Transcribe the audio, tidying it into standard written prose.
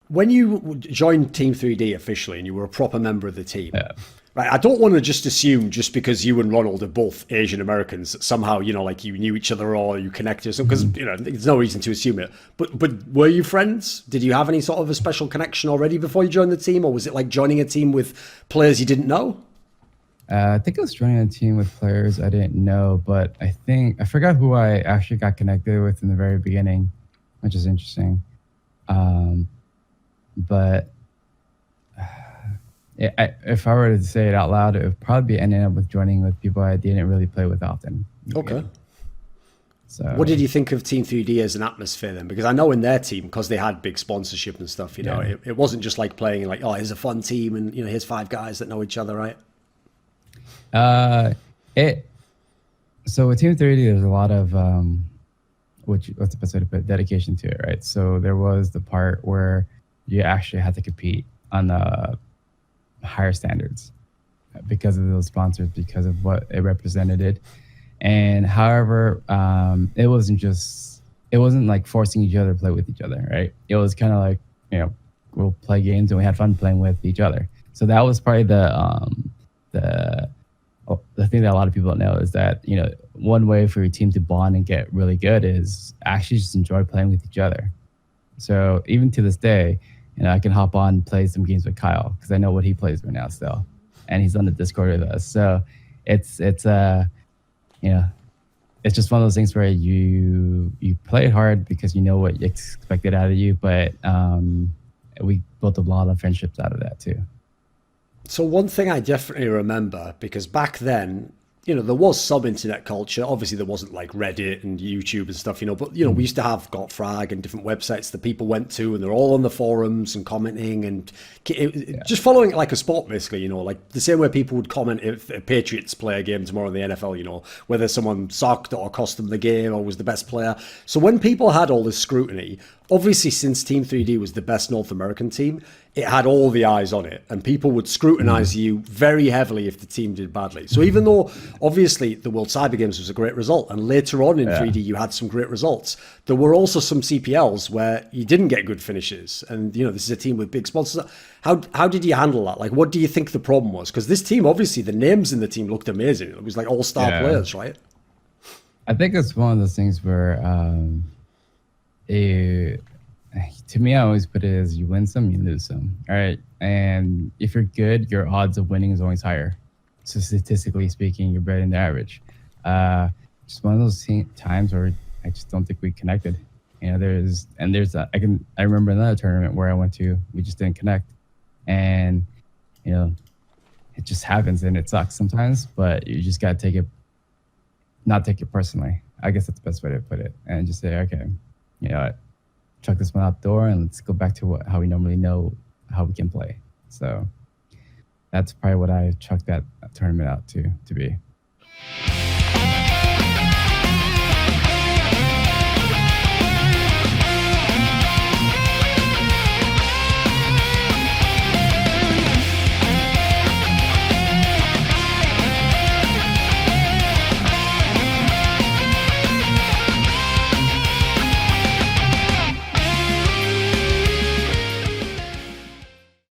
When you joined Team 3D officially and you were a proper member of the team, Yeah. right? I don't want to just assume just because you and Ronald are both Asian Americans that somehow, like you knew each other or you connected or something, because, there's no reason to assume it. But were you friends? Did you have any sort of a special connection already before you joined the team? Or was it like joining a team with players you didn't know? I think I was joining a team with players I didn't know, but I forgot who I actually got connected with in the very beginning, which is interesting. But if I were to say it out loud, it would probably be ending up with joining with people I didn't really play with often. Okay. So, what did you think of Team 3D as an atmosphere then? Because I know in their team, because they had big sponsorship and stuff, it wasn't just like playing like, oh, here's a fun team and, here's 5 guys that know each other, right? So with Team 3D, there's a lot of, what's the best way to put it? Dedication to it, right? So there was the part where you actually had to compete on the higher standards because of those sponsors, because of what it represented. And however, it wasn't like forcing each other to play with each other, right? It was kind of like, we'll play games and we had fun playing with each other. So that was probably the thing that a lot of people don't know is that, one way for your team to bond and get really good is actually just enjoy playing with each other. So even to this day, I can hop on and play some games with Kyle because I know what he plays right now still. And he's on the Discord with us. So it's just one of those things where you play it hard because you know what you expected out of you, but we built a lot of friendships out of that too. So one thing I definitely remember, because back then, there was some internet culture. Obviously, there wasn't like Reddit and YouTube and stuff, but, we used to have GotFrag and different websites that people went to, and they're all on the forums and commenting and just following it like a sport, basically, like the same way people would comment if the Patriots play a game tomorrow in the NFL, whether someone sucked or cost them the game or was the best player. So when people had all this scrutiny, obviously, since Team 3D was the best North American team, it had all the eyes on it, and people would scrutinize you very heavily if the team did badly. So even though, obviously, the World Cyber Games was a great result, and later on in 3D you had some great results, there were also some CPLs where you didn't get good finishes, and, this is a team with big sponsors. How did you handle that? Like, what do you think the problem was? Because this team, obviously, the names in the team looked amazing. It was like all-star players, right? I think it's one of those things where... to me, I always put it as you win some, you lose some. All right. And if you're good, your odds of winning is always higher. So statistically speaking, you're better than the average. Just one of those times where I just don't think we connected. I remember another tournament where I went to, we just didn't connect. And, it just happens and it sucks sometimes, but you just got to not take it personally. I guess that's the best way to put it. And just say, okay, chuck this one out the door and let's go back to how we normally know how we can play. So that's probably what I chucked that tournament out to be.